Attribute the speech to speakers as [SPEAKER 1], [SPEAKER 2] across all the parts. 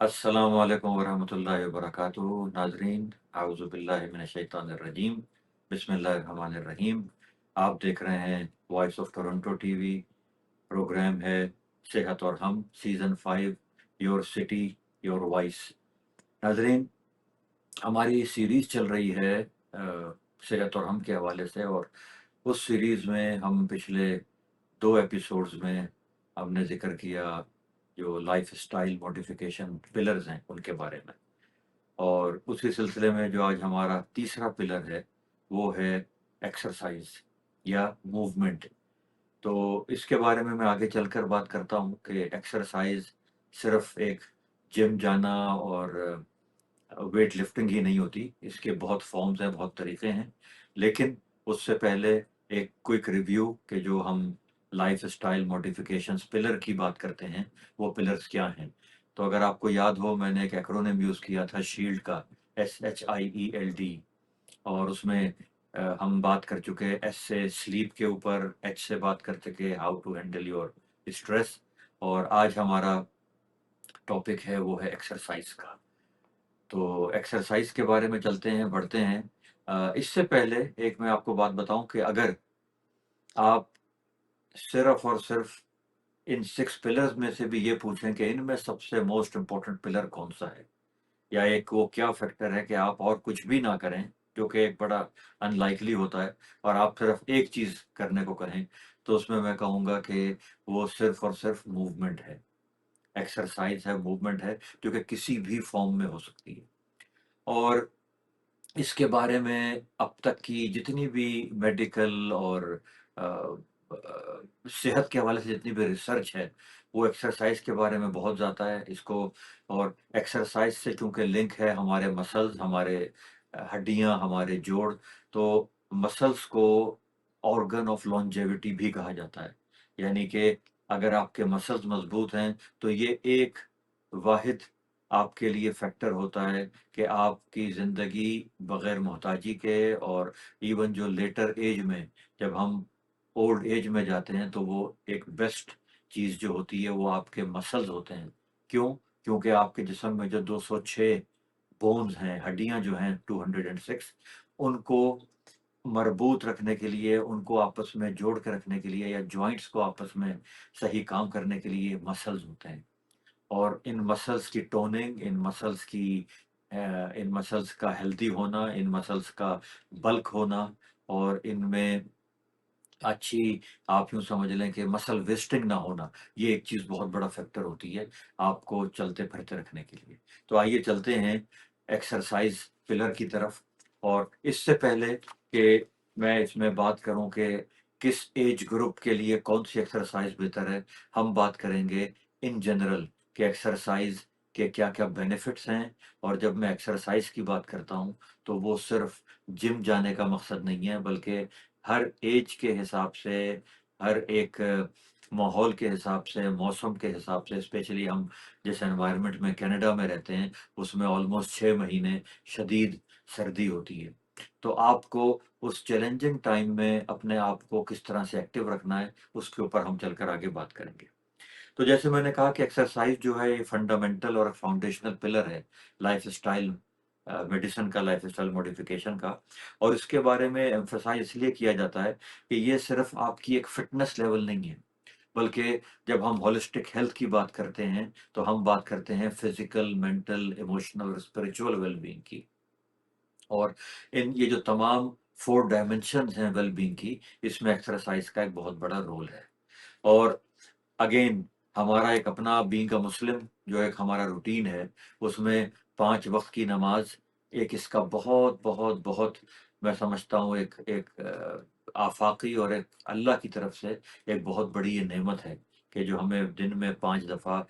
[SPEAKER 1] अस्सलामु अलैकुम वरहमतुल्लाहि वबरकातुहू। नाज़रीन, आऊज़ु बिल्लाहि मिनश शैतानिर रजीम, बिस्मिल्लाहिर रहमानिर रहीम। आप देख रहे हैं voice of Toronto TV. Programme है सेहत और हम, season 5, your city your voice. नाज़रीन, हमारी सीरीज़ चल रही है सेहत और हम के हवाले से, और उस सीरीज़ में हम पिछले 2 एपिसोड्स में हमने ज़िक्र किया जो लाइफ़स्टाइल मॉडिफ़िकेशन पिलर्स हैं, उनके बारे में। और उसी सिलसिले में जो आज हमारा तीसरा पिलर है, वो है एक्सरसाइज़ या मूवमेंट। तो इसके बारे में मैं आगे चलकर बात करता हूँ कि एक्सरसाइज़ सिर्फ़ एक जिम जाना और वेट लिफ्टिंग ही नहीं होती, इसके बहुत फ़ॉर्म्स हैं, बहुत तरीक़े हैं। लेकिन उससे पहले एक क्विक रिव्यू कि जो हम लाइफ़स्टाइल मॉडिफ़िकेशंस पिलर की बात करते हैं, वो पिलर्स क्या हैं? तो अगर आपको याद हो, मैंने एक एक्रोनिम यूज़ किया था शील्ड का, SHIELD। और उसमें हम बात कर चुके हैं एस से स्लीप के ऊपर, एच से बात कर चुके how to handle your stress, और आज हमारा टॉपिक है वो है एक्सरसाइज़ का। तो एक्सरसाइज़ के बारे में चलते हैं, बढ़ते हैं। इससे पहले एक मैं आपको बात बताऊँ कि अगर आप सिर्फ़ और सिर्फ़ इन 6 पिलर्स में से भी ये पूछें कि इनमें सबसे मोस्ट इम्पोर्टेंट पिलर कौन-सा है? या एक वो क्या फैक्टर है कि आप और कुछ भी ना करें, जो कि एक बड़ा अनलाइकली होता है, और आप सिर्फ़ एक चीज़ करने को कहें, तो उसमें मैं कहूँगा कि वो सिर्फ़ और सिर्फ़ मूवमेंट है। एक्सरसाइज़ है, मूवमेंट है, जो कि किसी भी फ़ॉर्म में हो सकती है। और इसके बारे में अब तक की जितनी भी मेडिकल और अ सेहत के हवाले से जितनी भी रिसर्च है, वो एक्सरसाइज़ के बारे में बहुत ज़्यादा है। इसको और एक्सरसाइज़ से चूँकि लिंक है हमारे मसल्स, हमारे हड्डियाँ, हमारे जोड़, तो मसल्स को ऑर्गन ऑफ लॉन्जेविटी भी कहा जाता है। यानी कि अगर आपके मसल्स मज़बूत हैं, तो ये एक वाहिद आपके लिए फैक्टर होता है कि आपकी ज़िंदगी बग़ैर मोहताजी के, और इवन जो लेटर ऐज में, जब हम ओल्ड ऐज में जाते हैं, तो वो एक बेस्ट चीज़ जो होती है वो आपके मसल्स होते हैं। क्यों? क्योंकि आपके जिस्म में जो 206 बोन्स हैं, हड्डियाँ जो हैं 206, उनको मरबूत रखने के लिए, उनको आपस में जोड़ के रखने के लिए, या जॉइंट्स को आपस में सही काम करने के लिए मसल्स होते हैं। और इन मसल्स की टोनिंग, इन मसल्स का हेल्दी होना, इन मसल्स का बल्क होना, और इनमें अच्छी, आप यूँ समझ लें कि मसल वेस्टिंग ना होना, ये एक चीज़ बहुत बड़ा फैक्टर होती है आपको चलते-फिरते रखने के लिए। तो आइए चलते हैं एक्सरसाइज़ पिलर की तरफ। और इससे पहले कि मैं इसमें बात करूँ कि किस एज ग्रुप के लिए कौन-सी एक्सरसाइज़ बेहतर है, हम बात करेंगे इन जनरल कि एक्सरसाइज़ के क्या-क्या बेनिफिट्स हैं। और जब मैं एक्सरसाइज़ की बात करता हूँ, तो वो सिर्फ़ जिम जाने का मकसद नहीं है, बल्कि हर ऐज के हिसाब से, हर एक माहौल के हिसाब से, मौसम के हिसाब से, स्पेशली हम जिस एनवायरनमेंट में कनाडा में रहते हैं, उसमें ऑलमोस्ट 6 महीने शदीद सर्दी होती है। तो आपको उस चैलेंजिंग टाइम में अपने आप को किस तरह से एक्टिव रखना है, उसके ऊपर हम चलकर आगे बात करेंगे। तो जैसे मैंने कहा कि एक्सरसाइज़ जो है ये फंडामेंटल और फाउंडेशनल पिलर है लाइफ़स्टाइल मेडिसिन का, लाइफ़स्टाइल मॉडिफ़िकेशन का। और इसके बारे में एम्फसाइज़ इसलिए किया जाता है कि ये सिर्फ़ आपकी एक फ़िटनेस लेवल नहीं है, बल्कि जब हम होलिस्टिक हेल्थ की बात करते हैं, तो हम बात करते हैं फ़िज़िकल, मेंटल, इमोशनल और स्पिरिचुअल वेल-बीइंग की। और इन ये जो तमाम 4 डायमेंशंस हैं वेल-बीइंग की, इसमें एक्सरसाइज़ का एक बहुत बड़ा रोल है। और अगेन हमारा एक अपना बीइंग अ मुस्लिम जो एक हमारा रूटीन है, उसमें 5 वक़्त की नमाज़ एक इसका बहुत, बहुत, बहुत, मैं समझता हूँ एक एक आफ़ाक़ी और एक अल्लाह की तरफ से एक बहुत बड़ी ये नेमत है कि जो हमें दिन में 5 दफ़ा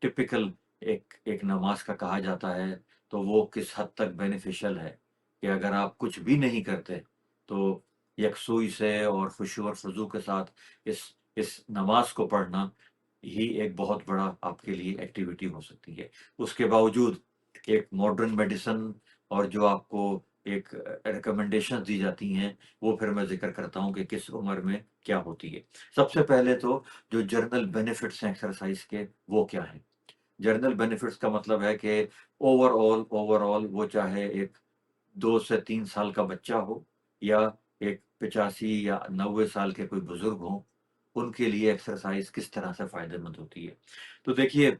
[SPEAKER 1] टिपिकल एक एक नमाज़ का कहा जाता है। तो वो किस हद तक बेनिफिशियल है कि अगर आप कुछ भी नहीं करते, तो यकसुई से और खुशू और ख़ुज़ू के साथ इस नमाज़ को पढ़ना ही एक बहुत बड़ा आपके लिए एक्टिविटी हो सकती है। उसके बावजूद एक मॉडर्न मेडिसिन और जो आपको एक रिकमेंडेशंस दी जाती हैं, वो फिर मैं ज़िक्र करता हूँ कि किस उम्र में क्या होती है। सबसे पहले तो जो जनरल बेनिफिट्स हैं एक्सरसाइज़ के, वो क्या हैं? जर्नल बेनिफिट्स का मतलब है कि ओवरऑल ओवरऑल वो चाहे एक 2 से 3 साल का बच्चा हो या एक 85 या 90 साल के कोई बुजुर्ग हों, उनके लिए एक्सरसाइज किस तरह से फ़ायदेमंद होती है। तो देखिए,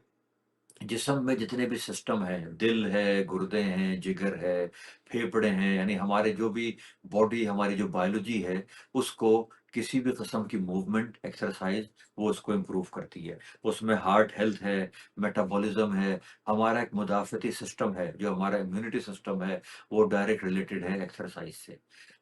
[SPEAKER 1] जिस्म में जितने भी सिस्टम हैं, दिल है, गुर्दे हैं, जिगर है, फेफड़े हैं, यानी हमारे जो भी बॉडी, हमारी जो बायोलॉजी है, उसको किसी भी किस्म की मूवमेंट, एक्सरसाइज़ वो उसको इम्प्रूव करती है। उसमें हार्ट हेल्थ है, मेटाबॉलिज़्म है, हमारा एक मुदाफ़ती सिस्टम है, जो हमारा इम्यूनिटी सिस्टम है, वो डायरेक्ट रिलेटेड है एक्सरसाइज़ से।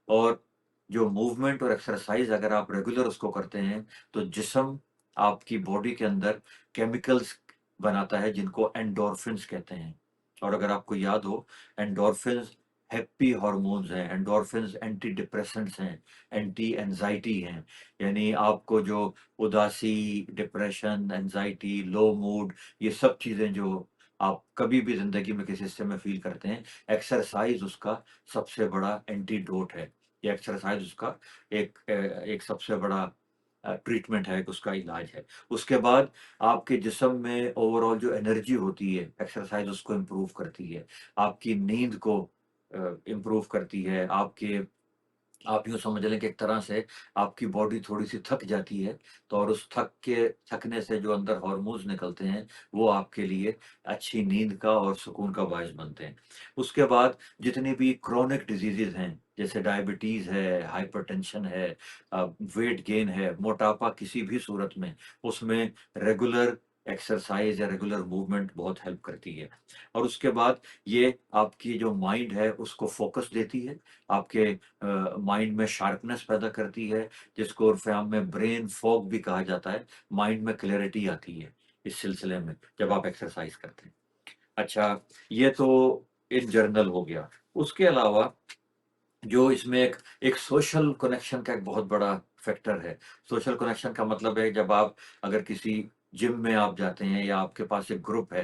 [SPEAKER 1] और जो मूवमेंट और एक्सरसाइज़ अगर आप रेगुलर उसको करते हैं, तो जिस्म आपकी बॉडी के अंदर केमिकल्स बनाता है जिनको एंडोर्फिन्स कहते हैं। और अगर आपको याद हो, एंडोर्फिन्स हैप्पी हार्मोन्स हैं, एंडोर्फिन्स एंटी डिप्रेसेंट्स हैं, एंटी एंजाइटी हैं। यानी आपको जो उदासी, डिप्रेशन, एंजाइटी, लो मूड, ये सब चीज़ें जो आप कभी भी ज़िंदगी में किसी हिस्से में फ़ील करते हैं, एक्सरसाइज़ उसका सबसे बड़ा एंटीडोट है। ये एक्सरसाइज़ उसका एक सबसे बड़ा ट्रीटमेंट है, एक उसका इलाज है। उसके बाद आपके जिस्म में ओवरऑल जो एनर्जी होती है, एक्सरसाइज़ उसको इम्प्रूव करती है। आपकी नींद को इम्प्रूव करती है। आप यूँ समझ लें कि एक तरह से आपकी बॉडी थोड़ी-सी थक जाती है, तो और उस थकने से जो अंदर हार्मोन्स निकलते हैं, वो आपके लिए अच्छी नींद का और सुकून का बायस बनते हैं। उसके बाद जितनी भी क्रोनिक डिज़ीज़ेज़ हैं, जैसे डायबिटीज़ है, हाइपरटेंशन है, वेट गेन है, मोटापा किसी भी सूरत में, उसमें रेगुलर एक्सरसाइज़ या रेगुलर मूवमेंट बहुत हेल्प करती है। और उसके बाद ये आपकी जो माइंड है, उसको फ़ोकस देती है, आपके माइंड में शार्पनेस पैदा करती है, जिसको उर्फ़े-आम में ब्रेन फॉग भी कहा जाता है। माइंड में क्लैरिटी आती है इस सिलसिले में, जब आप एक्सरसाइज़ करते हैं। अच्छा, ये तो इन जनरल हो गया। उसके अलावा जो इसमें एक एक सोशल कनेक्शन का एक बहुत बड़ा फैक्टर है। सोशल कनेक्शन का मतलब है, जब आप अगर किसी जिम में आप जाते हैं या आपके पास एक ग्रुप है,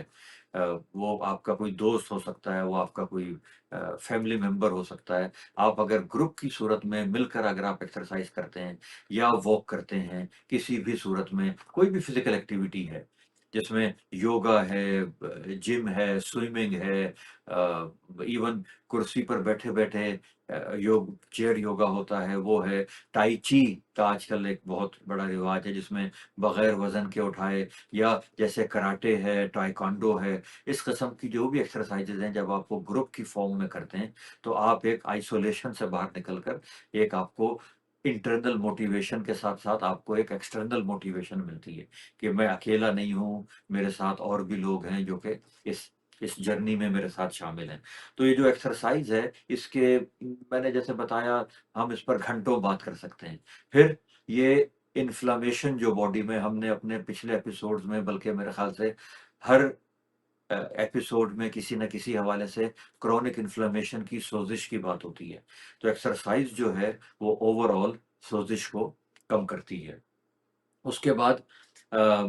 [SPEAKER 1] अ, वो आपका कोई दोस्त हो सकता है, वो आपका कोई फैमिली मेंबर हो सकता है। आप अगर ग्रुप की सूरत में मिलकर अगर आप एक्सरसाइज़ करते हैं या वॉक करते हैं, किसी भी सूरत में कोई भी फिज़िकल एक्टिविटी है, जिसमें योगा है, जिम है, स्विमिंग है, इवन कुर्सी पर बैठे-बैठे योग चेयर योगा होता है, वो है। टाइ ची का आजकल एक बहुत बड़ा रिवाज है, जिसमें बगैर वज़न के उठाए, या जैसे कराटे है, ताइक्वांडो है, इस किस्म की जो भी एक्सरसाइज़ेज़ हैं, जब आप वो ग्रुप की फ़ॉर्म में करते हैं, तो आप एक आइसोलेशन से बाहर निकल कर एक आपको इंटरनल मोटिवेशन के साथ-साथ आपको एक एक्सटर्नल मोटिवेशन मिलती है, कि मैं अकेला नहीं हूँ, मेरे साथ और भी लोग हैं जो कि इस जर्नी में मेरे साथ शामिल हैं। तो ये जो एक्सरसाइज़ है, इसके मैंने जैसे बताया, हम इस पर घंटों बात कर सकते हैं। फिर ये इन्फ्लेमेशन जो बॉडी में, हमने अपने पिछले एपिसोड्स में, बल्कि मेरे ख़्याल से हर एपिसोड में किसी न किसी हवाले से क्रोनिक इन्फ्लेमेशन की, सोज़िश की बात होती है। तो एक्सरसाइज़ जो है, वो ओवरऑल सोज़िश को कम करती है। उसके बाद अ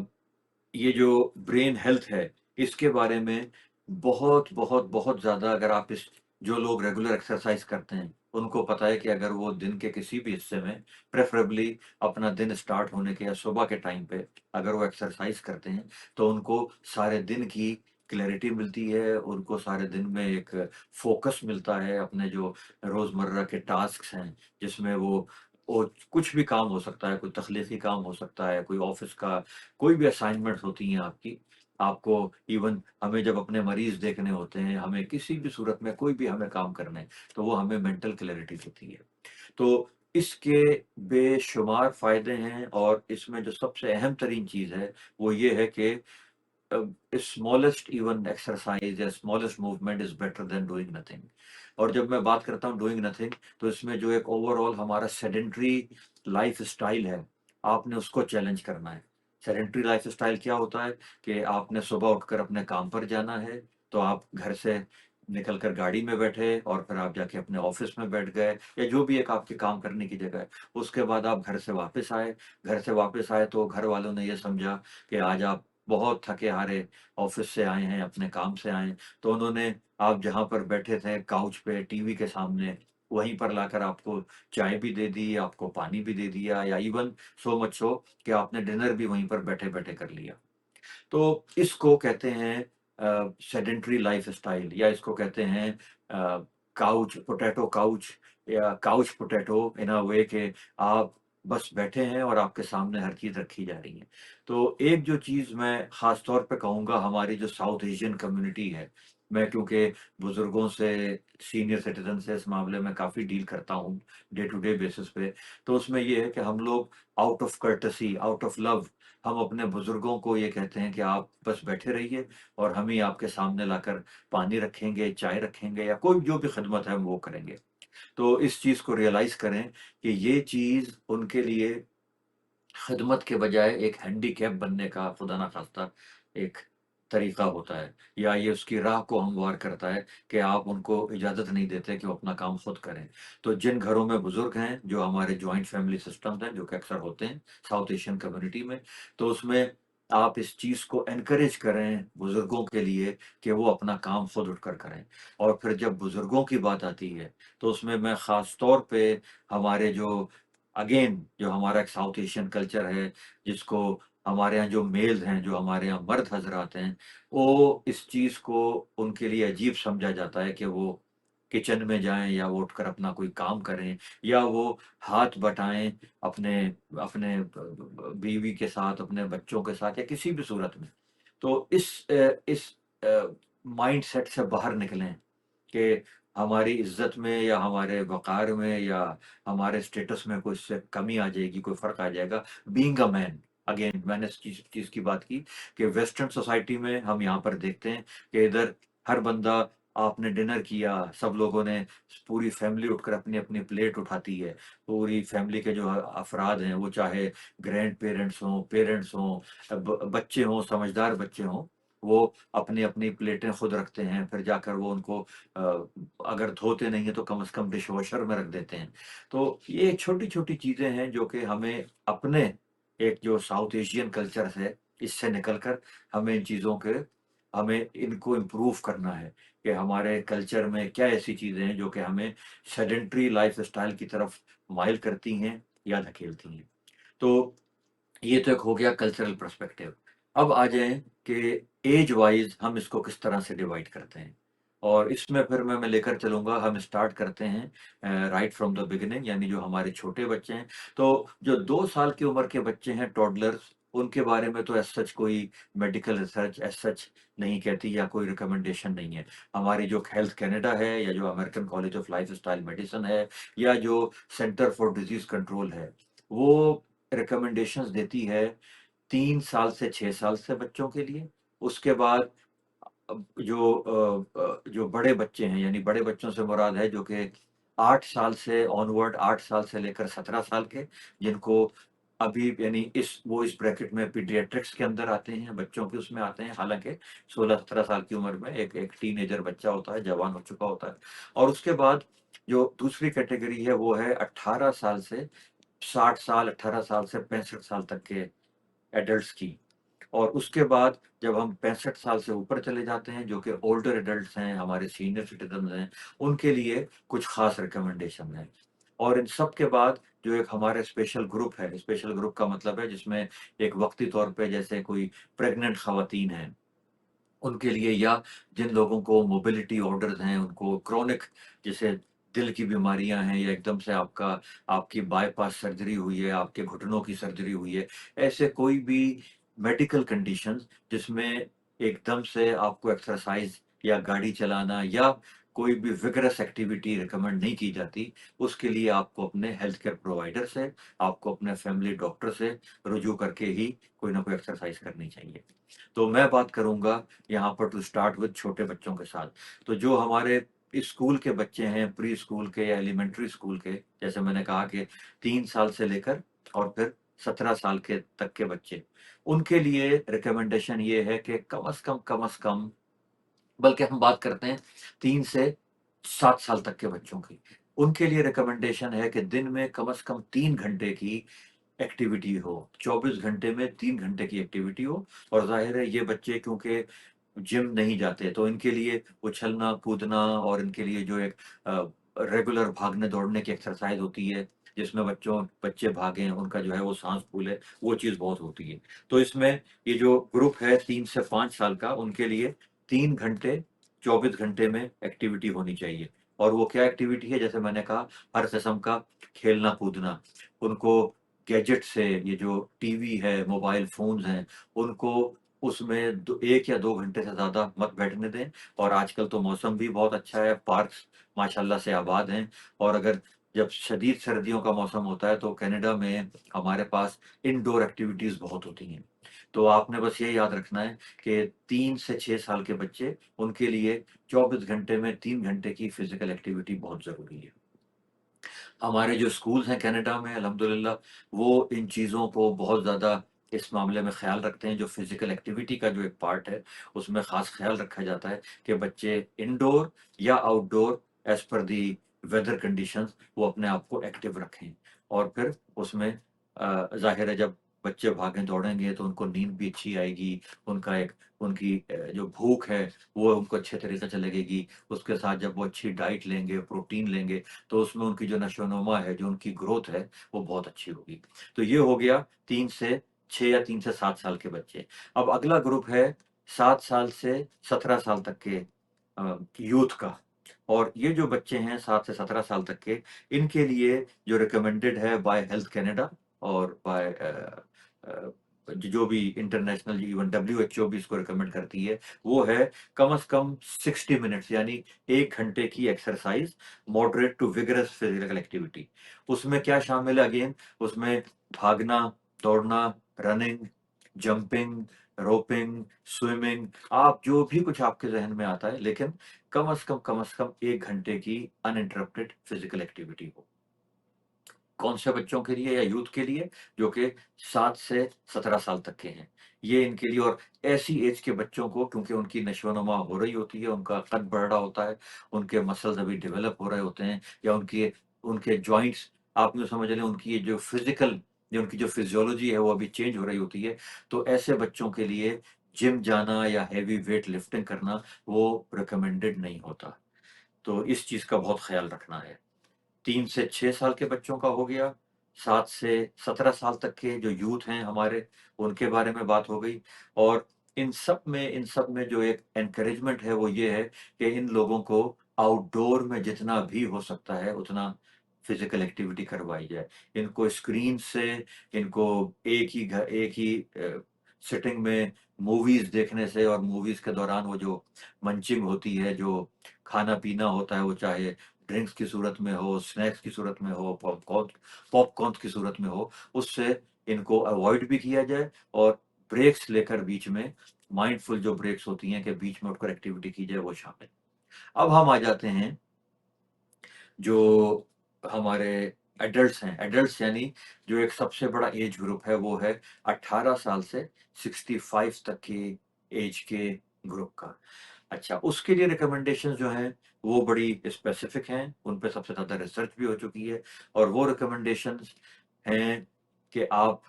[SPEAKER 1] ये जो ब्रेन हेल्थ है, इसके बारे में बहुत, बहुत, बहुत ज़्यादा, अगर आप इस जो लोग रेगुलर एक्सरसाइज़ करते हैं, उनको पता है कि अगर वो दिन के किसी भी हिस्से में, प्रेफ़रेबली अपना दिन स्टार्ट होने के या सुबह के टाइम पे अगर वो एक्सरसाइज़ करते हैं, तो उनको सारे दिन की क्लैरिटी मिलती है, उनको सारे दिन में एक फ़ोकस मिलता है, अपने जो रोज़मर्रा के टास्क्स हैं, जिसमें वो कुछ भी काम हो सकता है, कोई तख़लीक़ी काम हो सकता है, कोई ऑफ़िस का कोई भी असाइनमेंट्स होती हैं आपकी, आपको इवन हमें जब अपने मरीज़ देखने होते हैं, हमें किसी भी सूरत में कोई भी हमें काम करना है, तो वो हमें मेंटल क्लैरिटी देती है। तो इसके बेशुमार फ़ायदे हैं, और इसमें जो सबसे अहम तरीन चीज़ है, वो ये है कि स्मॉलेस्ट इवन एक्सरसाइज़ या smallest movement is better than doing nothing. और जब मैं बात करता हूँ डूइंग नथिंग, तो इसमें जो एक ओवरऑल हमारा सेडेंटरी लाइफ़स्टाइल है, आपने उसको चैलेंज करना है। सेडेंटरी लाइफ़स्टाइल क्या होता है, कि आपने सुबह उठकर अपने काम पर जाना है, तो आप घर से निकल कर गाड़ी में बैठे और फिर आप जाके अपने ऑफ़िस में बैठ गए, या जो भी एक आपके काम करने की जगह है। उसके बाद आप घर से वापस आए, घर से वापस आए तो घर वालों ने ये समझा कि आज आप बहुत थके-हारे ऑफ़िस से आए हैं, अपने काम से आए हैं, तो उन्होंने आप जहाँ पर बैठे थे काउच पे टीवी के सामने, वहीं पर लाकर आपको चाय भी दे दी, आपको पानी भी दे दिया, या इवन सो मच सो कि आपने डिनर भी वहीं पर बैठे-बैठे कर लिया। तो इसको कहते हैं सेडेंटरी लाइफ़स्टाइल, या इसको कहते हैं काउच पोटैटो काउच, या काउच पोटैटो इन अ वे कि आप बस बैठे हैं और आपके सामने हर चीज़ रखी जा रही है। तो एक जो चीज़ मैं ख़ास तौर पे कहूँगा, हमारी जो साउथ एशियन कम्युनिटी है, मैं क्योंकि बुज़ुर्गों से, सीनियर सिटीज़न से इस मामले में काफ़ी डील करता हूँ डे टू डे बेसिस पे, तो उसमें ये है कि हम लोग out of courtesy, out of love, हम अपने बुज़ुर्गों को ये कहते हैं कि आप बस बैठे रहिए और हम ही आपके सामने लाकर पानी रखेंगे, चाय रखेंगे, या कोई जो भी खिदमत है हम वो करेंगे। तो इस चीज़ को रियलाइज़ करें कि ये चीज़ उनके लिए खिदमत के बजाय एक हैंडीकैप बनने का खुदा ना खास्ता एक तरीका होता है, या ये उसकी राह को हमवार करता है कि आप उनको इजाज़त नहीं देते कि वो अपना काम खुद करें। तो जिन घरों में बुज़ुर्ग हैं, जो हमारे जॉइंट फैमिली सिस्टम्स हैं, जो कि अक्सर होते हैं साउथ एशियन कम्युनिटी में, तो उसमें आप इस चीज़ को एनकरेज करें बुज़ुर्गों के लिए कि वो अपना काम खुद उठकर करें। और फिर जब बुज़ुर्गों की बात आती है, तो उसमें मैं ख़ास तौर पे हमारे जो अगेन जो हमारा एक साउथ एशियन कल्चर है, जिसको हमारे यहाँ जो मेल्स हैं, जो हमारे यहाँ मर्द हज़रात हैं, वो इस चीज़ को उनके लिए अजीब समझा जाता है कि वो किचन में जाएँ या वो उठकर अपना कोई काम करें, या वो हाथ बटाएँ अपने अपने बीवी के साथ, अपने बच्चों के साथ, या किसी भी सूरत में। तो इस माइंडसेट से बाहर निकलें कि हमारी इज़्ज़त में या हमारे वक़ार में या हमारे स्टेटस में कोई इससे कमी आ जाएगी, कोई फ़र्क आ जाएगा। बीइंग अ मैन, अगेन मैंने इस चीज़ की बात की कि वेस्टर्न सोसाइटी में हम यहाँ पर देखते हैं कि इधर हर बंदा, आपने डिनर किया, सब लोगों ने, पूरी फैमिली उठकर अपनी-अपनी प्लेट उठाती है। पूरी फैमिली के जो अफ़राद हैं, वो चाहे ग्रैंड-पेरेंट्स हों, पेरेंट्स हों, बच्चे हों, समझदार बच्चे हों, वो अपनी-अपनी प्लेटें खुद रखते हैं। फिर जाकर वो उनको अगर धोते नहीं हैं तो कम से कम डिशवॉशर में रख देते हैं। तो ये छोटी-छोटी चीज़ें हैं जो कि हमें अपने एक जो साउथ एशियन कल्चर है, इससे निकल कर हमें इन चीज़ों के हमें इनको इम्प्रूव करना है कि हमारे कल्चर में क्या ऐसी चीज़ें हैं जो कि हमें सेडेंटरी लाइफ़स्टाइल की तरफ माइल करती हैं या धकेलती हैं। तो ये तो एक हो गया कल्चरल पर्सपेक्टिव। अब आ जाएँ कि ऐज वाइज़ हम इसको किस तरह से डिवाइड करते हैं। और इसमें फिर मैं लेकर चलूँगा, हम स्टार्ट करते हैं राइट फ्रॉम द बिगिनिंग, यानी जो हमारे छोटे बच्चे हैं। तो जो 2 साल की उम्र के बच्चे हैं टॉडलर्स, उनके बारे में तो एज़ सच कोई मेडिकल रिसर्च एज़ सच नहीं कहती, या कोई रिकमेंडेशन नहीं है। हमारी जो हेल्थ कनाडा है, या जो American college of lifestyle medicine है, या जो सेंटर फॉर डिज़ीज़ कंट्रोल है, वो रिकमेंडेशंस देती है 3 साल से 6 साल से बच्चों के लिए। उसके बाद जो बड़े बच्चे हैं, यानी बड़े बच्चों से मुराद है जो कि 8 साल से ऑनवर्ड, 8 साल से लेकर 17 साल के, जिनको अभी यानी इस ब्रैकेट में पीडियाट्रिक्स के अंदर आते हैं, बच्चों के उसमें आते हैं। हालाँकि 16-17 साल की उम्र में एक एक टीनेजर बच्चा होता है, जवान हो चुका होता है। और उसके बाद जो दूसरी कैटेगरी है, वो है 18 साल से 60 साल, 18 साल से 65 साल तक के एडल्ट्स की। और उसके बाद जब हम 65 साल से ऊपर चले जाते हैं, जो कि ओल्डर एडल्ट्स हैं, हमारे सीनियर सिटीज़न्स हैं, उनके लिए कुछ ख़ास रिकमेंडेशन हैं। और इन सब के बाद जो एक हमारा स्पेशल ग्रुप है, स्पेशल ग्रुप का मतलब है जिसमें एक वक़्ती तौर पे जैसे कोई प्रेग्नेंट ख़वातीन हैं, उनके लिए, या जिन लोगों को मोबिलिटी ऑर्डर्स हैं, उनको क्रोनिक, जैसे दिल की बीमारियाँ हैं, या एकदम से आपकी बायपास सर्जरी हुई है, आपके घुटनों की सर्जरी हुई है, ऐसे कोई भी मेडिकल कंडीशंस जिसमें एकदम से आपको एक्सरसाइज़ या गाड़ी चलाना या कोई भी विगरस एक्टिविटी रिकमेंड नहीं की जाती, उसके लिए आपको अपने हेल्थ केयर प्रोवाइडर से, आपको अपने फैमिली डॉक्टर से रुजू करके ही कोई ना कोई एक्सरसाइज़ करनी चाहिए। तो मैं बात करूँगा यहाँ पर टू स्टार्ट विद छोटे बच्चों के साथ। तो जो हमारे स्कूल के बच्चे हैं, प्री स्कूल के या एलिमेंट्री स्कूल के, जैसे मैंने कहा कि 3 साल से लेकर और फिर 17 साल के तक के बच्चे, उनके लिए रिकमेंडेशन ये है कि कम से कम, बल्कि हम बात करते हैं 3 से 7 साल तक के बच्चों की। उनके लिए रिकमेंडेशन है कि दिन में कम से कम 3 घंटे की एक्टिविटी हो, 24 घंटे में 3 घंटे की एक्टिविटी हो। और ज़ाहिर है ये बच्चे क्योंकि जिम नहीं जाते, तो इनके लिए उछलना, कूदना और इनके लिए जो एक रेगुलर भागने-दौड़ने की एक्सरसाइज़ होती है, जिसमें बच्चे भागें, उनका जो है वो साँस फूले, वो चीज़ बहुत होती है। तो इसमें ये जो ग्रुप है 3 से 5 साल का, उनके लिए 3 घंटे 24 घंटे में एक्टिविटी होनी चाहिए। और वो क्या एक्टिविटी है, जैसे मैंने कहा, हर किस्म का खेलना-कूदना, उनको गैजेट से, ये जो टीवी है, मोबाइल फ़ोन्स हैं, उनको उसमें 1 या 2 घंटे से ज़्यादा मत बैठने दें। और आजकल तो मौसम भी बहुत अच्छा है, पार्क्स माशाल्लाह से आबाद हैं। और अगर जब शदीद सर्दियों का मौसम होता है तो कनाडा में हमारे पास इंडोर एक्टिविटीज़ बहुत होती हैं। तो आपने बस ये याद रखना है कि 3 से 6 साल के बच्चे, उनके लिए 24 घंटे में 3 घंटे की फ़िज़िकल एक्टिविटी बहुत ज़रूरी है। हमारे जो स्कूल्स हैं कनाडा में, अल्हम्दुलिल्लाह, वो इन चीज़ों को बहुत ज़्यादा इस मामले में ख़्याल रखते हैं। जो फ़िज़िकल एक्टिविटी का जो एक पार्ट है, उसमें ख़ास ख़्याल रखा जाता है कि बच्चे इंडोर या outdoor as per the weather conditions वो अपने आप को एक्टिव रखें। और फिर उसमें ज़ाहिर है, जब बच्चे भागें-दौड़ेंगे तो उनको नींद भी अच्छी आएगी, उनकी जो भूख है वो उनको अच्छे तरीके से लगेगी। उसके साथ जब वो अच्छी डाइट लेंगे, प्रोटीन लेंगे, तो उसमें उनकी जो नशो-नुमा है, जो उनकी ग्रोथ है, वो बहुत अच्छी होगी। तो ये हो गया 3 से 6 या 3 से 7 साल के बच्चे। अब अगला ग्रुप है 7 साल से 17 साल तक के यूथ का। और ये जो बच्चे हैं 7 से 17 साल तक के, इनके लिए जो रिकमेंडेड है बाय हेल्थ कनाडा और बाय जो भी इंटरनेशनल, इवन डब्ल्यूएचओ भी इसको रिकमेंड करती है, वो है कम से कम 60 मिनट्स, यानी 1 घंटे की exercise, moderate to vigorous physical activity. उसमें क्या शामिल है अगेन, उसमें भागना, दौड़ना, रनिंग, जंपिंग, रोपिंग, स्विमिंग, आप जो भी कुछ आपके ज़हन में आता है, लेकिन कम से कम 1 घंटे की अनइंटरप्टेड फिजिकल एक्टिविटी हो। कौन से बच्चों के लिए या यूथ के लिए, जो कि 7 से 17 साल तक के हैं। ये इनके लिए, और ऐसी एज के बच्चों को, क्योंकि उनकी नशो-नुमा हो रही होती है, उनका कद बढ़ रहा होता है, उनके मसल्स अभी डेवलप हो रहे होते हैं, या उनके जॉइंट्स, आप यूँ समझ लें, उनकी ये जो फिज़िकल, जो उनकी जो फिज़ियोलॉजी है वो अभी चेंज हो रही होती है। तो ऐसे बच्चों के लिए जिम जाना या हेवी वेट लिफ्टिंग करना वो रिकमेंडेड नहीं होता। तो इस चीज़ का बहुत ख़्याल रखना है। 3 से 6 साल के बच्चों का हो गया, 7 से 17 साल तक के जो यूथ हैं हमारे, उनके बारे में बात हो गई। और इन सब में जो एक एनकरेजमेंट है वो ये है कि इन लोगों को आउटडोर में जितना भी हो सकता है उतना फिज़िकल एक्टिविटी करवाई जाए। इनको स्क्रीन से, इनको एक ही सिटिंग में मूवीज़ देखने से, और मूवीज़ के दौरान वो जो मंचिंग होती है, जो खाना-पीना होता है, वो चाहे ड्रिंक्स की सूरत में हो, स्नैक्स की सूरत में हो, पॉपकॉर्न की सूरत में हो, उससे इनको अवॉइड भी किया जाए। और ब्रेक्स लेकर बीच में, माइंडफुल जो ब्रेक्स होती हैं कि बीच में उठकर एक्टिविटी की जाए, वो शामिल। अब हम आ जाते हैं जो हमारे एडल्ट्स हैं। एडल्ट्स यानी जो एक सबसे बड़ा एज ग्रुप है, वो है 18 साल से 65 तक की एज के ग्रुप का। अच्छा, उसके लिए रिकमेंडेशंस जो हैं, वो बड़ी स्पेसिफिक हैं, उन पे सबसे ज़्यादा रिसर्च भी हो चुकी है। और वो रिकमेंडेशंस हैं कि आप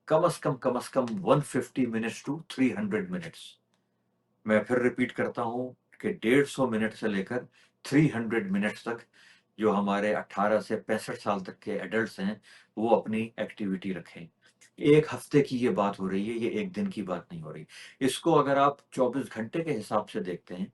[SPEAKER 1] कम से कम 150 मिनट्स टू 300 मिनट्स, मैं फिर रिपीट करता हूँ, कि 150 मिनट से लेकर 300 मिनट्स तक जो हमारे 18 से 65 साल तक के एडल्ट्स हैं, वो अपनी एक्टिविटी रखें। 1 हफ्ते की ये बात हो रही है, ये 1 दिन की बात नहीं हो रही। इसको अगर आप 24 घंटे के हिसाब से देखते हैं,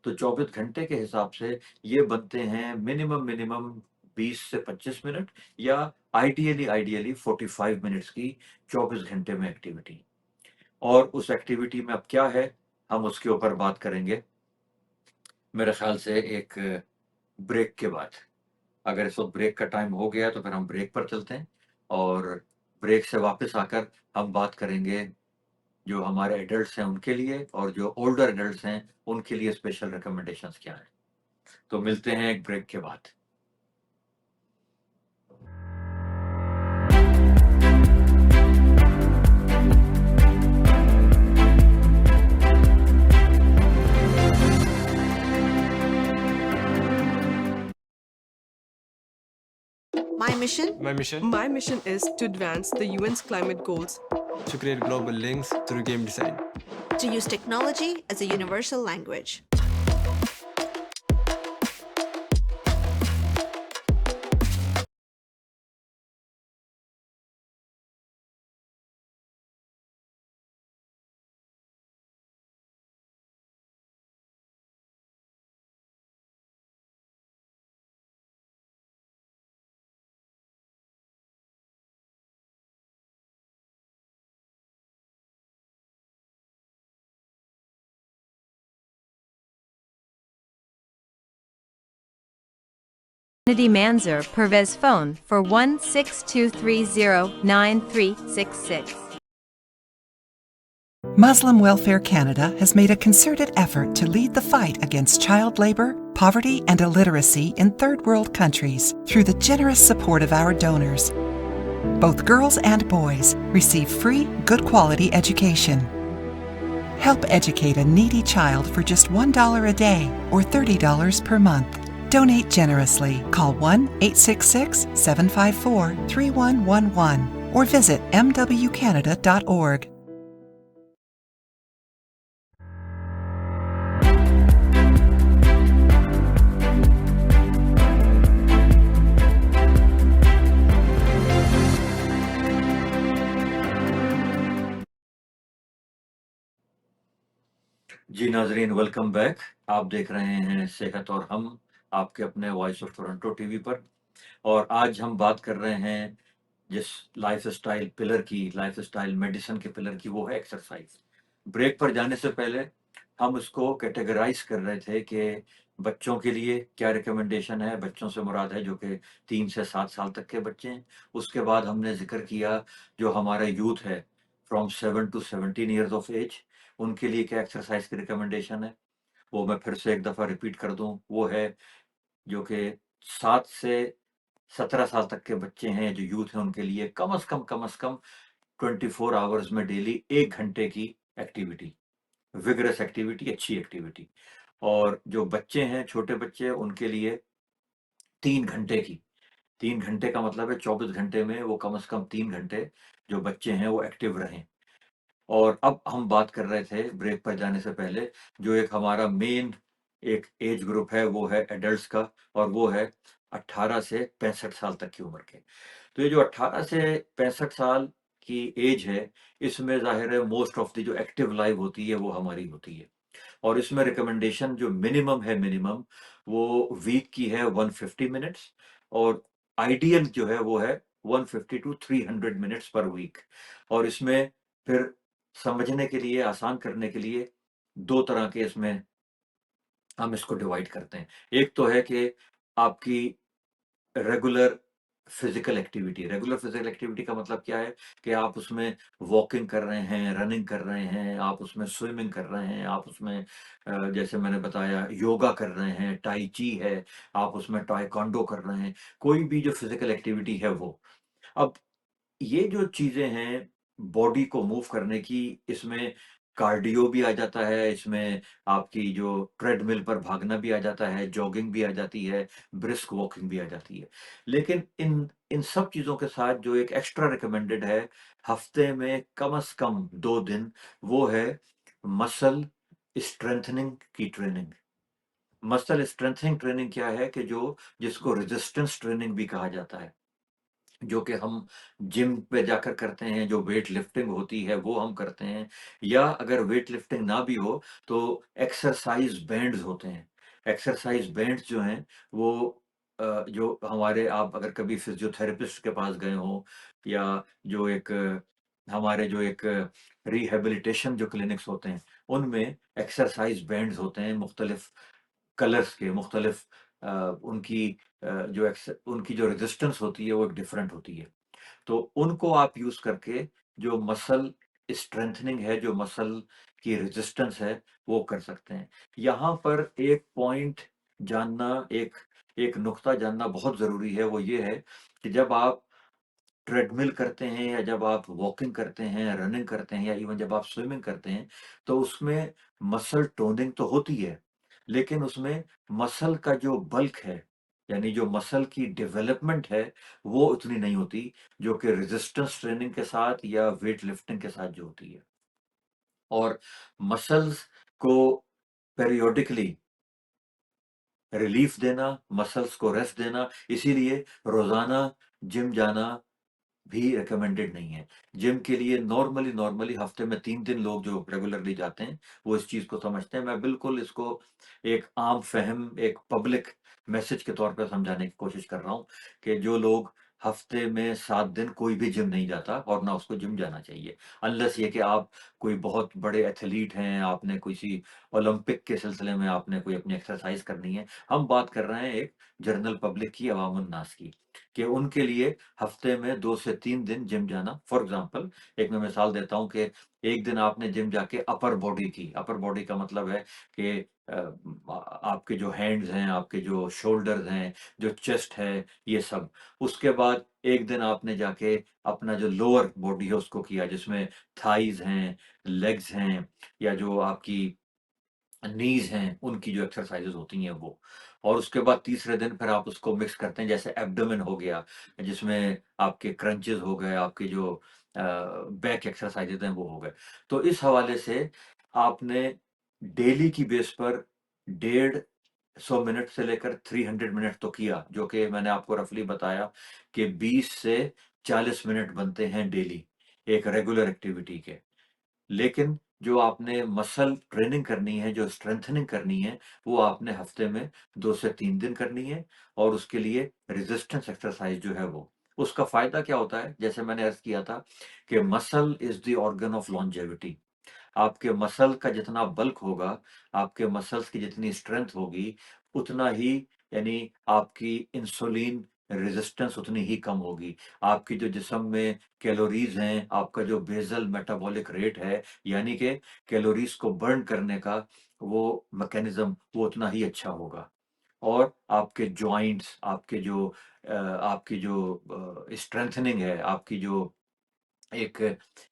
[SPEAKER 1] तो 24 घंटे के हिसाब से ये बनते हैं मिनिमम 20 से 25 मिनट, या आइडियली 45 मिनट्स की 24 घंटे में एक्टिविटी। और उस एक्टिविटी में अब क्या है, हम उसके ऊपर बात करेंगे मेरे ख़्याल से एक ब्रेक के बाद। अगर इस वक़्त ब्रेक का टाइम हो गया तो फिर हम ब्रेक पर चलते हैं, और ब्रेक से वापस आकर हम बात करेंगे जो हमारे एडल्ट्स हैं उनके लिए, और जो ओल्डर एडल्ट्स हैं उनके लिए स्पेशल रिकमेंडेशंस क्या हैं। तो मिलते हैं एक ब्रेक के बाद।
[SPEAKER 2] My mission?
[SPEAKER 3] My mission
[SPEAKER 4] My mission is to advance the UN's climate goals,
[SPEAKER 3] to create global links through game design.
[SPEAKER 2] To use technology as a universal language.
[SPEAKER 5] Nidhi Manzur Pervez phone for 162309366.
[SPEAKER 6] Muslim Welfare Canada has made a concerted effort to lead the fight against child labor, poverty, and illiteracy in third world countries through the generous support of our donors. Both girls and boys receive free, good quality education. Help educate a needy child for just $1 a day or $30 per month. Donate generously. Call 1-866-754-3111 or visit mwcanada.org.
[SPEAKER 1] जी नाजरीन, welcome back. आप देख रहे हैं सेहत और हम, आपके अपने वॉइस ऑफ टोरंटो टीवी पर। और आज हम बात कर रहे हैं जिस लाइफस्टाइल पिलर की, लाइफस्टाइल मेडिसिन के पिलर की, वो है एक्सरसाइज। ब्रेक पर जाने से पहले हम उसको कैटेगराइज कर रहे थे कि बच्चों के लिए क्या रिकमेंडेशन है। बच्चों से मुराद है जो कि 3 से 7 साल तक के बच्चे हैं। उसके बाद हमने जिक्र किया जो हमारा यूथ है from 7 to 17 years of age, उनके लिए क्या एक्सरसाइज की रिकमेंडेशन है। वो मैं फिर से एक दफ़ा रिपीट कर दूं, वो है जो कि 7 से 17 साल तक के बच्चे हैं, जो यूथ हैं, उनके लिए कम अज़ कम 24 आवर्स में डेली 1 घंटे की एक्टिविटी, विगरस एक्टिविटी, अच्छी एक्टिविटी। और जो बच्चे हैं, छोटे बच्चे, उनके लिए 3 घंटे की, 3 घंटे का मतलब है 24 घंटे में वो कम से कम 3 घंटे जो बच्चे हैं वो एक्टिव रहें। और अब हम बात कर रहे थे ब्रेक पर जाने से पहले, जो एक हमारा मेन एक एज ग्रुप है वो है एडल्ट्स का, और वो है 18 से 65 साल तक की उम्र के। तो ये जो 18 से 65 साल की एज है, इसमें ज़ाहिर है मोस्ट ऑफ द जो एक्टिव लाइफ होती है वो हमारी होती है। और इसमें रिकमेंडेशन जो मिनिमम है, मिनिमम वो वीक की है 150 मिनट्स, और आइडियल जो है वो है 150 टू 300 मिनट्स पर वीक। और इसमें फिर समझने के लिए, आसान करने के लिए 2 तरह के इसमें हम इसको डिवाइड करते हैं। एक तो है कि आपकी regular physical activity. Regular physical activity का मतलब क्या है कि आप उसमें वॉकिंग कर रहे हैं, रनिंग कर रहे हैं, आप उसमें स्विमिंग कर रहे हैं, आप उसमें जैसे मैंने बताया योगा कर रहे हैं, टाई ची है, आप उसमें ताइक्वांडो कर रहे हैं, कोई भी जो फिजिकल एक्टिविटी है वो। अब ये जो चीज़ें हैं बॉडी को मूव करने की, इसमें कार्डियो भी आ जाता है, इसमें आपकी जो ट्रेडमिल पर भागना भी आ जाता है, जॉगिंग भी आ जाती है, ब्रिस्क वॉकिंग भी आ जाती है। लेकिन इन इन सब चीज़ों के साथ जो एक एक्स्ट्रा रिकमेंडेड है हफ्ते में कम से कम 2 दिन, वो है मसल स्ट्रेंथनिंग की ट्रेनिंग। मसल स्ट्रेंथनिंग ट्रेनिंग क्या है कि जो जिसको रेजिस्टेंस ट्रेनिंग भी कहा जाता है, जो कि हम जिम पे जाकर करते हैं, जो वेट लिफ्टिंग होती है वो हम करते हैं, या अगर वेट लिफ्टिंग ना भी हो तो एक्सरसाइज बैंड्स होते हैं। एक्सरसाइज बैंड्स जो हैं वो जो हमारे, आप अगर कभी फिजियोथेरेपिस्ट के पास गए हो, या जो एक हमारे जो एक रिहैबिलिटेशन जो क्लिनिक्स होते हैं, उनमें एक्सरसाइज बैंड्स होते हैं मुख्तलिफ कलर्स के, मुख्तलिफ उनकी उनकी जो रेजिस्टेंस होती है वो एक डिफरेंट होती है। तो उनको आप यूज़ करके जो मसल स्ट्रेंथनिंग है, जो मसल की रेजिस्टेंस है, वो कर सकते हैं। यहाँ पर एक पॉइंट जानना, एक एक नुक्ता जानना बहुत ज़रूरी है, वो ये है कि जब आप ट्रेडमिल करते हैं, या जब आप वॉकिंग करते हैं, रनिंग करते हैं, या इवन जब आप स्विमिंग करते हैं, तो उसमें मसल टोनिंग तो होती है, लेकिन उसमें मसल का जो बल्क है, यानी जो मसल की डेवलपमेंट है, वो उतनी नहीं होती, जो कि रेजिस्टेंस ट्रेनिंग के साथ या वेट लिफ्टिंग के साथ जो होती है। और मसल्स को पेरियोडिकली रिलीफ देना, मसल्स को रेस्ट देना, इसीलिए रोज़ाना जिम जाना भी रिकमेंडेड नहीं है। जिम के लिए नॉर्मली नॉर्मली हफ्ते में 3 दिन लोग जो रेगुलरली जाते हैं, वो इस चीज़ को समझते हैं। मैं बिल्कुल इसको एक आम फ़हम, एक पब्लिक मैसेज के तौर पे समझाने की कोशिश कर रहा हूँ कि जो लोग हफ्ते में 7 दिन कोई भी जिम नहीं जाता और ना उसको जिम जाना चाहिए। अनलेस ये कि आप कोई बहुत बड़े एथलीट हैं, आपने किसी ओलंपिक के सिलसिले में आपने कोई अपनी एक्सरसाइज़ करनी है। हम बात कर रहे हैं एक जनरल पब्लिक की, अवामुन नास की, कि उनके लिए हफ्ते में 2 से 3 दिन जिम जाना। फॉर एग्ज़ाम्पल एक मैं मिसाल देता हूँ कि एक दिन आपने जिम जाके अपर बॉडी की, अपर बॉडी का मतलब है कि आपके जो हैंड्स हैं, आपके जो शोल्डर्स हैं, जो चेस्ट है, ये सब। उसके बाद एक दिन आपने जाके अपना जो लोअर बॉडी है उसको किया, जिसमें थाइज़ हैं, लेग्स हैं, या जो आपकी नीज़ हैं, उनकी जो एक्सरसाइज़ेज़ होती हैं वो। और उसके बाद तीसरे दिन फिर आप उसको मिक्स करते हैं, जैसे एब्डोमेन हो गया, जिसमें आपके क्रंचेस हो गए, आपके जो बैक एक्सरसाइज़ेज़ हैं वो हो गए। तो इस हवाले से आपने डेली की बेस पर डेढ़ 100 मिनट से लेकर 300 मिनट तो किया, जो कि मैंने आपको रफ़ली बताया कि 20 से 40 मिनट बनते हैं डेली, एक रेगुलर एक्टिविटी के। लेकिन जो आपने मसल ट्रेनिंग करनी है, जो स्ट्रेंथनिंग करनी है, वो आपने हफ्ते में 2 से 3 दिन करनी है, और उसके लिए रेजिस्टेंस एक्सरसाइज जो है वो। उसका फ़ायदा क्या होता है? जैसे मैंने अर्ज़ किया था कि muscle is the organ of longevity. आपके मसल का जितना बल्क होगा, आपके मसल्स की जितनी स्ट्रेंथ होगी, उतना ही, यानी आपकी इंसुलिन रेज़िस्टेंस उतनी ही कम होगी। आपकी जो जिस्म में कैलोरीज़ हैं, आपका जो बेसल मेटाबॉलिक रेट है, यानी कि कैलोरीज़ को बर्न करने का वो मैकेनिज़्म, वो उतना ही अच्छा होगा। और आपके जॉइंट्स, आपकी जो स्ट्रेंथनिंग है, आपकी जो एक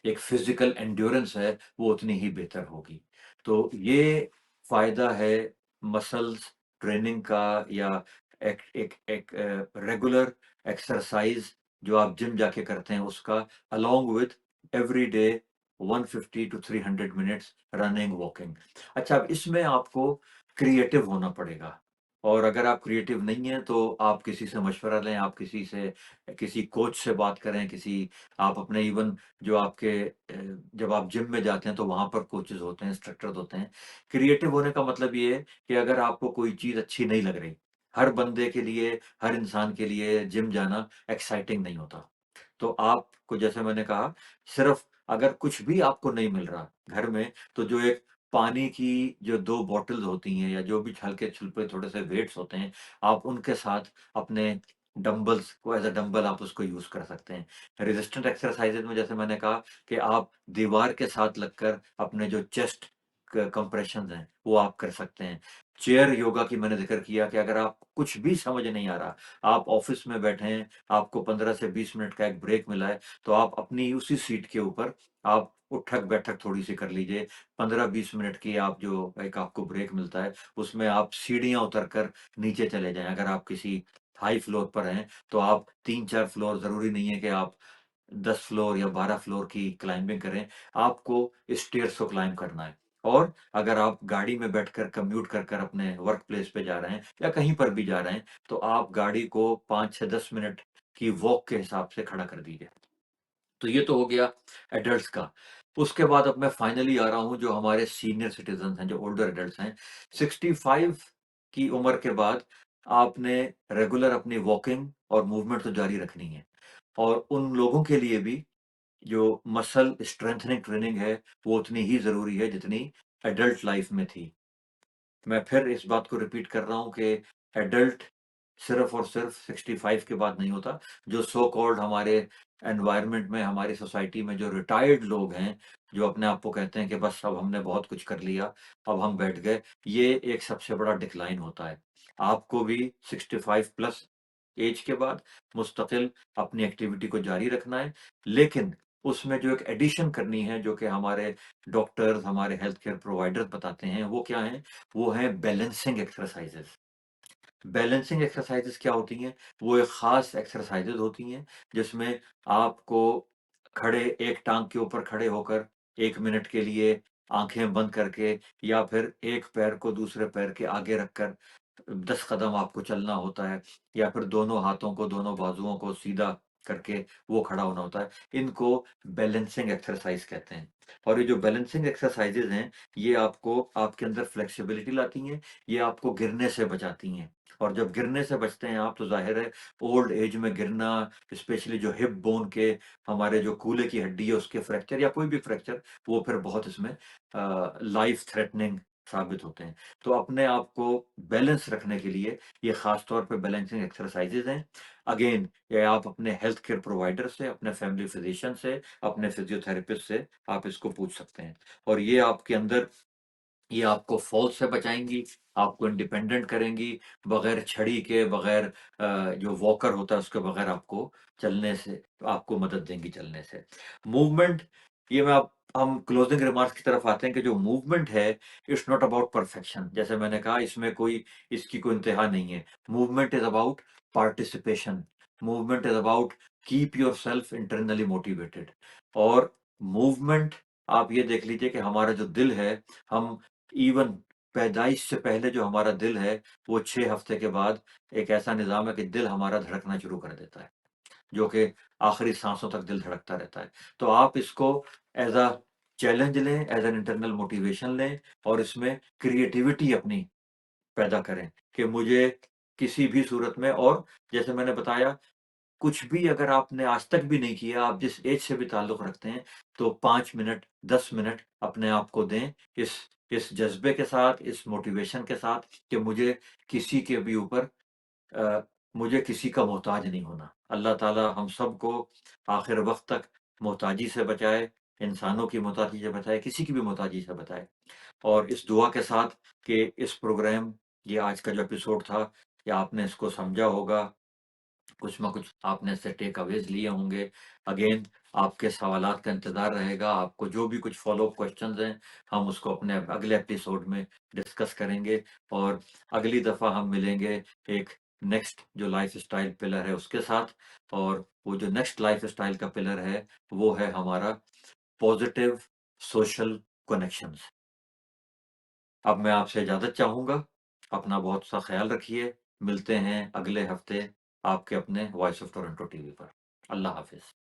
[SPEAKER 1] एक फिज़िकल एंड्योरेंस है, वो उतनी ही बेहतर होगी। तो ये फ़ायदा है मसल्स ट्रेनिंग का, या एक एक एक रेगुलर एक्सरसाइज़ जो आप जिम जाके करते हैं उसका, along with every day 150 to 300 minutes running, walking. अच्छा, अब इसमें आपको क्रिएटिव होना पड़ेगा, और अगर आप क्रिएटिव नहीं हैं तो आप किसी से मशवरा लें, आप किसी कोच से बात करें, आप अपने इवन जो आपके जब आप जिम में जाते हैं तो वहाँ पर कोचेज़ होते हैं, इंस्ट्रक्टर्स होते हैं। क्रिएटिव होने का मतलब ये है कि अगर आपको कोई चीज़ अच्छी नहीं लग रही, हर बंदे के लिए, हर इंसान के लिए जिम जाना एक्साइटिंग नहीं होता। तो आपको, जैसे मैंने कहा, सिर्फ़ अगर कुछ भी आपको नहीं मिल रहा घर में, तो जो एक पानी की जो 2 बॉटल्स होती हैं, या जो भी हल्के-फुल्के थोड़े से वेट्स होते हैं, आप उनके साथ अपने डंबल्स को, एज़ अ डंबल आप उसको यूज़ कर सकते हैं। रेजिस्टेंट एक्सरसाइज़ेज़ में जैसे मैंने कहा कि आप दीवार के साथ लगकर अपने जो चेस्ट क कंप्रेशंस हैं, वो आप कर सकते हैं। चेयर योगा की मैंने ज़िक्र किया कि अगर आप कुछ भी समझ नहीं आ रहा, आप ऑफ़िस में बैठे हैं, आपको 15 से 20 मिनट का एक ब्रेक मिला है, तो आप अपनी उसी सीट के ऊपर आप उठक-बैठक थोड़ी-सी कर लीजिए। 15-20 मिनट की आप जो एक आपको ब्रेक मिलता है, उसमें आप सीढ़ियाँ उतर कर नीचे चले जाएँ। अगर आप किसी हाई फ्लोर पर हैं, तो आप 3-4 फ्लोर, ज़रूरी नहीं है कि आप 10 फ्लोर या 12 फ्लोर की क्लाइंबिंग करें, आपको स्टेयर्स को क्लाइंब करना है। और अगर आप गाड़ी में बैठकर कम्यूट कर कर अपने वर्क प्लेस पे जा रहे हैं, या कहीं पर भी जा रहे हैं, तो आप गाड़ी को 5 से 10 मिनट की वॉक के हिसाब से खड़ा कर दीजिए। तो ये तो हो गया एडल्ट्स का। उसके बाद अब मैं फाइनली आ रहा हूँ जो हमारे सीनियर सिटीज़न्स हैं, जो ओल्डर एडल्ट्स हैं। 65 की उम्र के बाद आपने रेगुलर अपनी वॉकिंग और मूवमेंट तो जारी रखनी है। और उन लोगों के लिए भी जो मसल स्ट्रेंथनिंग ट्रेनिंग है, वो उतनी ही ज़रूरी है जितनी एडल्ट लाइफ़ में थी। मैं फिर इस बात को रिपीट कर रहा हूँ कि एडल्ट सिर्फ़ और सिर्फ़ 65 के बाद नहीं होता। जो सो कॉल्ड हमारे एनवायरनमेंट में, हमारी सोसाइटी में जो रिटायर्ड लोग हैं, जो अपने आप को कहते हैं कि बस अब हमने बहुत कुछ कर लिया, अब हम बैठ गए, ये एक सबसे बड़ा डिक्लाइन होता है। आपको भी 65 प्लस ऐज के बाद मुस्तकिल अपनी एक्टिविटी को जारी रखना है, लेकिन उसमें जो एक एडिशन करनी है, जो कि हमारे डॉक्टर्स, हमारे हेल्थ केयर प्रोवाइडर्स बताते हैं, वो क्या हैं? वो हैं बैलेंसिंग एक्सरसाइज़ेज़। बैलेंसिंग एक्सरसाइज़ेज़ क्या होती हैं? वो एक ख़ास एक्सरसाइज़ेज़ होती हैं, जिसमें आपको खड़े, एक टाँग के ऊपर खड़े होकर 1 मिनट के लिए आँखें बंद करके, या फिर एक पैर को दूसरे पैर के आगे रखकर 10 कदम आपको चलना होता है, या फिर दोनों हाथों को, दोनों बाजुओं को सीधा करके वो खड़ा होना होता है। इनको बैलेंसिंग एक्सरसाइज़ कहते हैं। और ये जो बैलेंसिंग एक्सरसाइज़ेज़ हैं, ये आपको आपके अंदर फ्लेक्सिबिलिटी लाती हैं, ये आपको गिरने से बचाती हैं। और जब गिरने से बचते हैं आप तो ज़ाहिर है ओल्ड एज में गिरना, स्पेशली जो हिप बोन के, हमारे जो कूल्हे की हड्डी है उसके फ्रैक्चर या कोई भी फ्रैक्चर, वो फिर बहुत इसमें लाइफ थ्रेटनिंग साबित होते हैं। तो अपने आप को बैलेंस रखने के लिए ये ख़ास तौर पे बैलेंसिंग एक्सरसाइज़ेज़ हैं। अगेन ये आप अपने हेल्थ केयर प्रोवाइडर से, अपने फैमिली फिजिशियन से, अपने फिजियोथेरेपिस्ट से आप इसको पूछ सकते हैं। और ये आपके अंदर, ये आपको फॉल से बचाएँगी, आपको इंडिपेंडेंट करेंगी, बगैर छड़ी के, बगैर जो वॉकर होता है उसके बगैर आपको चलने से, आपको मदद देंगी चलने से। मूवमेंट, ये मैं आप हम क्लोजिंग रिमार्क्स की तरफ आते हैं कि जो मूवमेंट है, इट्स नॉट अबाउट परफेक्शन। जैसे मैंने कहा इसमें कोई, इसकी कोई इंतहा नहीं है। Movement is about participation, movement is about keep yourself internally motivated. और मूवमेंट, आप ये देख लीजिए कि हमारा जो दिल है, हम इवन पैदाइश से पहले जो हमारा दिल है, वो 6 हफ्ते के बाद एक ऐसा निज़ाम है कि दिल हमारा धड़कना शुरू कर देता है, जो कि आखिरी साँसों तक दिल धड़कता रहता है। तो आप इसको एज़ अ चैलेंज लें, एज़ एन इंटरनल मोटिवेशन लें और इसमें क्रिएटिविटी अपनी पैदा करें कि मुझे किसी भी सूरत में, और जैसे मैंने बताया, कुछ भी अगर आपने आज तक भी नहीं किया, आप जिस एज से भी ताल्लुक़ रखते हैं, तो 5 मिनट, 10 मिनट अपने आप को दें, इस जज़्बे के साथ, इस मोटिवेशन के साथ कि मुझे किसी के भी ऊपर अ, मुझे किसी का मोहताज नहीं होना। अल्लाह ताला हम सबको आखिर वक़्त तक मोहताजी से बचाए, इंसानों की मोहताजी से बचाए, किसी की भी मोहताजी से बचाए। और इस दुआ के साथ कि इस प्रोग्राम, ये आज का जो एपिसोड था, कि आपने इसको समझा होगा, कुछ न कुछ आपने इससे टेक अवेज़ लिए होंगे। अगेन आपके सवालात का इंतज़ार रहेगा। आपको जो भी कुछ फ़ॉलो अप क्वेश्चन्स हैं, हम उसको अपने अगले एपिसोड में डिस्कस करेंगे और अगली दफ़ा हम मिलेंगे एक नेक्स्ट जो लाइफ़स्टाइल पिलर है उसके साथ। और वो जो नेक्स्ट लाइफ़स्टाइल का पिलर है, वो है हमारा पॉज़िटिव सोशल कनेक्शंस। अब मैं आपसे इजाज़त चाहूँगा। अपना बहुत-सा ख़्याल रखिए। मिलते हैं अगले हफ़्ते आपके अपने वॉइस ऑफ़ टोरंटो टीवी पर। अल्लाह हाफ़िज़।